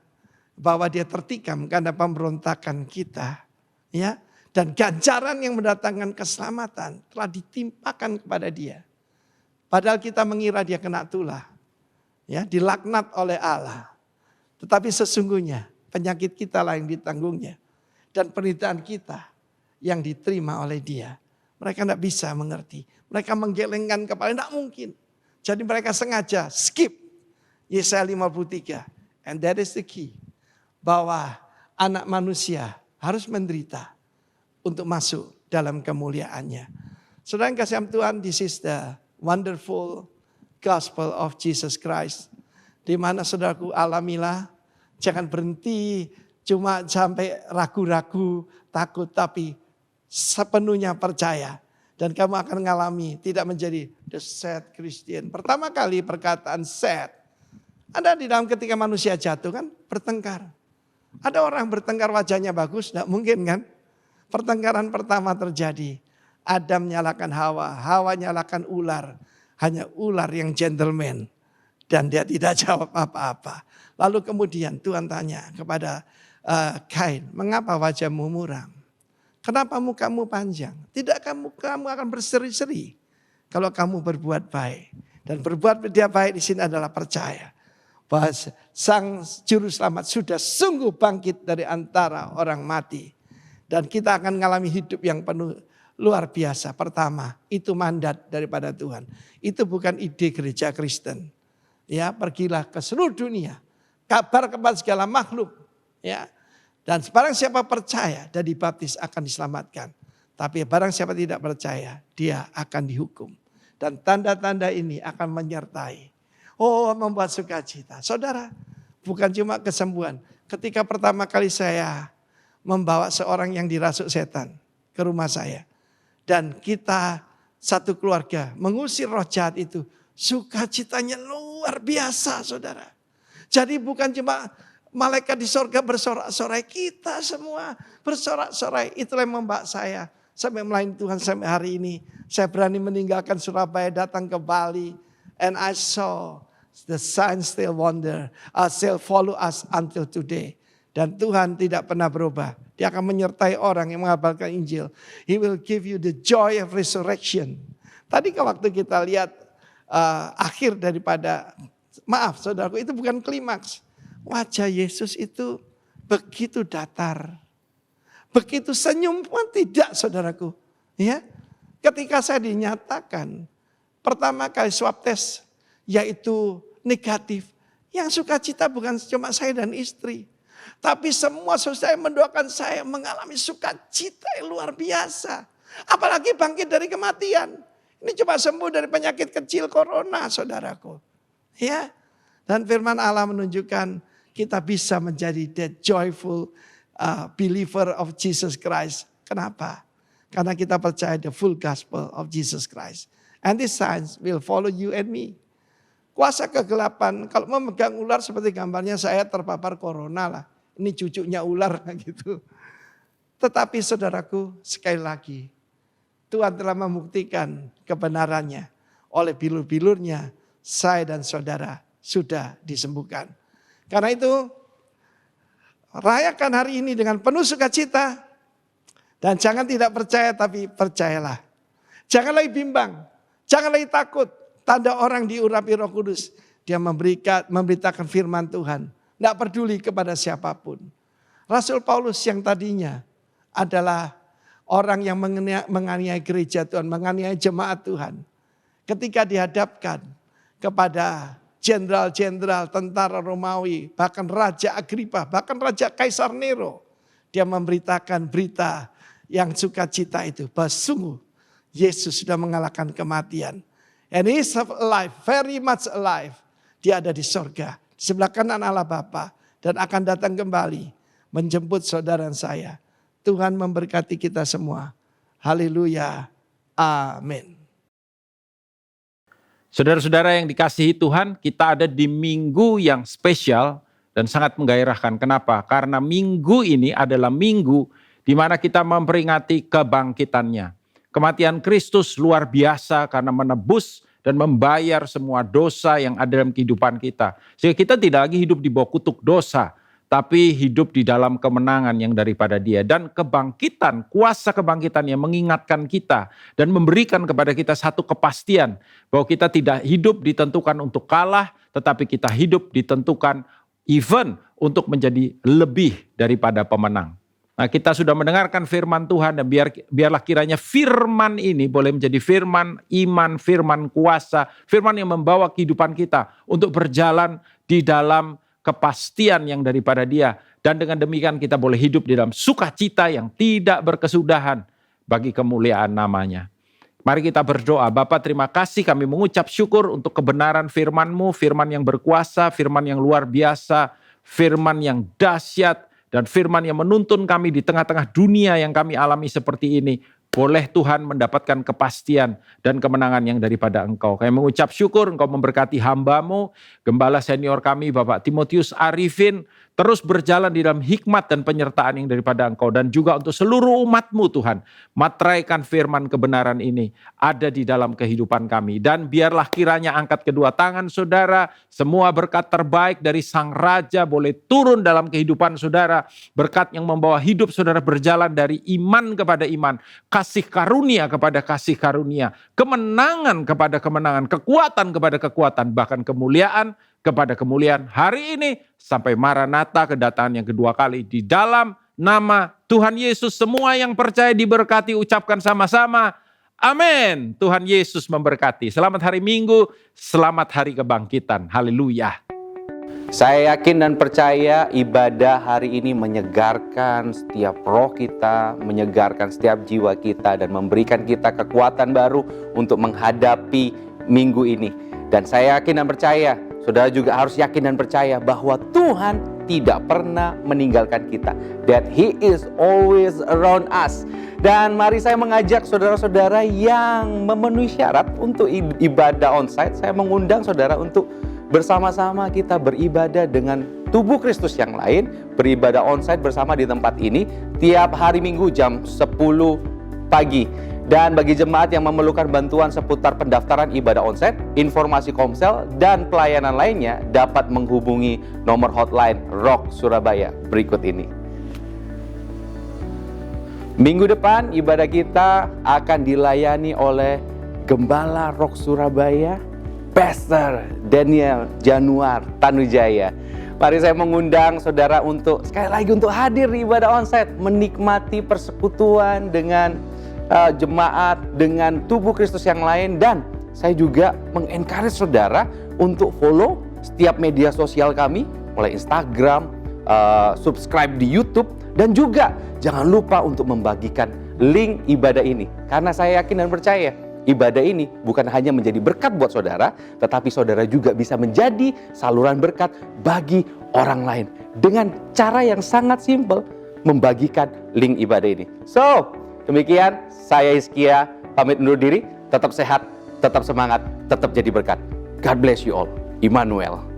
bahwa dia tertikam karena pemberontakan kita. Ya, dan ganjaran yang mendatangkan keselamatan telah ditimpakan kepada dia. Padahal kita mengira dia kena tulah. Ya, dilaknat oleh Allah. Tetapi sesungguhnya penyakit kita lah yang ditanggungnya. Dan penderitaan kita yang diterima oleh dia. Mereka tidak bisa mengerti. Mereka menggelengkan kepala, tidak mungkin. Jadi mereka sengaja skip Yesaya 53. And that is the key. Bahwa anak manusia harus menderita untuk masuk dalam kemuliaannya. Saudara yang kasih Tuhan, this is the wonderful gospel of Jesus Christ. Di mana saudaraku alamilah, jangan berhenti cuma sampai ragu-ragu, takut, tapi sepenuhnya percaya. Dan kamu akan mengalami tidak menjadi the sad Christian. Pertama kali perkataan sad. Ada di dalam ketika manusia jatuh kan bertengkar. Ada orang bertengkar wajahnya bagus, tidak mungkin kan. Pertengkaran pertama terjadi. Adam nyalakan Hawa, Hawa nyalakan ular. Hanya ular yang gentleman. Dan dia tidak jawab apa-apa. Lalu kemudian Tuhan tanya kepada Kain, mengapa wajahmu muram? Kenapa mukamu panjang? Tidak kamu akan berseri-seri kalau kamu berbuat baik. Dan berbuat dia baik di sini adalah percaya bahwa Sang Juru Selamat sudah sungguh bangkit dari antara orang mati. Dan kita akan mengalami hidup yang penuh luar biasa. Pertama, itu mandat daripada Tuhan. Itu bukan ide gereja Kristen. Ya, pergilah ke seluruh dunia, kabar kepada segala makhluk. Ya. Dan barang siapa percaya dan dibaptis akan diselamatkan. Tapi barang siapa tidak percaya, dia akan dihukum. Dan tanda-tanda ini akan menyertai. Oh, membuat sukacita. Saudara, bukan cuma kesembuhan. Ketika pertama kali saya membawa seorang yang dirasuk setan ke rumah saya. Dan kita satu keluarga mengusir roh jahat itu. Sukacitanya luar biasa, saudara. Jadi bukan cuma malaikat di sorga bersorak-sorai, kita semua bersorak-sorai. Itulah yang membawa saya sampai melayani Tuhan sampai hari ini. Saya berani meninggalkan Surabaya datang ke Bali. And I saw the signs still still follow us until today. Dan Tuhan tidak pernah berubah. Dia akan menyertai orang yang mengabarkan Injil. He will give you the joy of resurrection. Tadi waktu kita lihat akhir daripada, maaf saudaraku, itu bukan klimaks. Wajah Yesus itu begitu datar. Begitu senyum pun tidak, saudaraku. Ya, ketika saya dinyatakan pertama kali swab test yaitu negatif. Yang sukacita bukan cuma saya dan istri. Tapi semua saudara mendoakan saya mengalami sukacita yang luar biasa. Apalagi bangkit dari kematian. Ini cuma sembuh dari penyakit kecil corona, saudaraku. Ya, dan firman Allah menunjukkan kita bisa menjadi the joyful believer of Jesus Christ. Kenapa? Karena kita percaya the full gospel of Jesus Christ. And these signs will follow you and me. Kuasa kegelapan, kalau memegang ular seperti gambarnya saya terpapar corona lah. Ini cucunya ular gitu. Tetapi saudaraku, sekali lagi, Tuhan telah membuktikan kebenarannya. Oleh bilur-bilurnya, saya dan saudara sudah disembuhkan. Karena itu, rayakan hari ini dengan penuh sukacita. Dan jangan tidak percaya, tapi percayalah. Jangan lagi bimbang, jangan lagi takut. Tanda orang diurapi Roh Kudus. Dia memberitakan firman Tuhan. Tidak peduli kepada siapapun. Rasul Paulus yang tadinya adalah orang yang menganiaya gereja Tuhan, menganiaya jemaat Tuhan. Ketika dihadapkan kepada jenderal-jenderal tentara Romawi, bahkan Raja Agripa, bahkan Raja Kaisar Nero. Dia memberitakan berita yang sukacita itu, bahwa sungguh Yesus sudah mengalahkan kematian. And he is alive, very much alive. Dia ada di sorga, di sebelah kanan Allah Bapa, dan akan datang kembali menjemput saudara saya. Tuhan memberkati kita semua. Haleluya. Amin. Saudara-saudara yang dikasihi Tuhan, kita ada di minggu yang spesial dan sangat menggairahkan. Kenapa? Karena minggu ini adalah minggu di mana kita memperingati kebangkitannya. Kematian Kristus luar biasa karena menebus dan membayar semua dosa yang ada dalam kehidupan kita. Sehingga kita tidak lagi hidup di bawah kutuk dosa, tapi hidup di dalam kemenangan yang daripada Dia. Dan kebangkitan, kuasa kebangkitan yang mengingatkan kita dan memberikan kepada kita satu kepastian bahwa kita tidak hidup ditentukan untuk kalah, tetapi kita hidup ditentukan even untuk menjadi lebih daripada pemenang. Nah, kita sudah mendengarkan firman Tuhan dan biarlah kiranya firman ini boleh menjadi firman iman, firman kuasa, firman yang membawa kehidupan kita untuk berjalan di dalam kepastian yang daripada Dia. Dan dengan demikian kita boleh hidup di dalam sukacita yang tidak berkesudahan bagi kemuliaan nama-Nya. Mari kita berdoa. Bapa, terima kasih, kami mengucap syukur untuk kebenaran firman-Mu, firman yang berkuasa, firman yang luar biasa, firman yang dahsyat, dan firman yang menuntun kami di tengah-tengah dunia yang kami alami seperti ini. Boleh Tuhan mendapatkan kepastian dan kemenangan yang daripada Engkau. Kami mengucap syukur Engkau memberkati hamba-Mu, gembala senior kami Bapak Timotius Arifin, terus berjalan di dalam hikmat dan penyertaan yang daripada Engkau. Dan juga untuk seluruh umat-Mu Tuhan, materaikan firman kebenaran ini ada di dalam kehidupan kami. Dan biarlah kiranya angkat kedua tangan saudara, semua berkat terbaik dari Sang Raja boleh turun dalam kehidupan saudara. Berkat yang membawa hidup saudara berjalan dari iman kepada iman, kasih karunia kepada kasih karunia, kemenangan kepada kemenangan, kekuatan kepada kekuatan, bahkan kemuliaan kepada kemuliaan hari ini sampai Maranatha kedatangan yang kedua kali. Di dalam nama Tuhan Yesus semua yang percaya diberkati, ucapkan sama-sama amin. Tuhan Yesus memberkati. Selamat hari Minggu, selamat hari kebangkitan. Haleluya. Saya yakin dan percaya ibadah hari ini menyegarkan setiap roh kita, menyegarkan setiap jiwa kita, dan memberikan kita kekuatan baru untuk menghadapi minggu ini. Dan saya yakin dan percaya, saudara juga harus yakin dan percaya bahwa Tuhan tidak pernah meninggalkan kita. That He is always around us. Dan mari saya mengajak saudara-saudara yang memenuhi syarat untuk ibadah onsite. Saya mengundang saudara untuk bersama-sama kita beribadah dengan tubuh Kristus yang lain, beribadah onsite bersama di tempat ini tiap hari Minggu jam 10 pagi. Dan bagi jemaat yang memerlukan bantuan seputar pendaftaran ibadah onsite, informasi komsel, dan pelayanan lainnya dapat menghubungi nomor hotline Rock Surabaya berikut ini. Minggu depan ibadah kita akan dilayani oleh Gembala Rock Surabaya, Pastor Daniel Januar Tanujaya. Mari saya mengundang saudara untuk sekali lagi untuk hadir di ibadah onsite, menikmati persekutuan dengan jemaat, dengan tubuh Kristus yang lain. Dan saya juga mengencourage saudara untuk follow setiap media sosial kami, mulai Instagram, subscribe di YouTube, dan juga jangan lupa untuk membagikan link ibadah ini. Karena saya yakin dan percaya ibadah ini bukan hanya menjadi berkat buat saudara, tetapi saudara juga bisa menjadi saluran berkat bagi orang lain dengan cara yang sangat simpel, membagikan link ibadah ini. So, demikian saya Hizkia pamit undur diri. Tetap sehat, tetap semangat, tetap jadi berkat. God bless you all. Immanuel.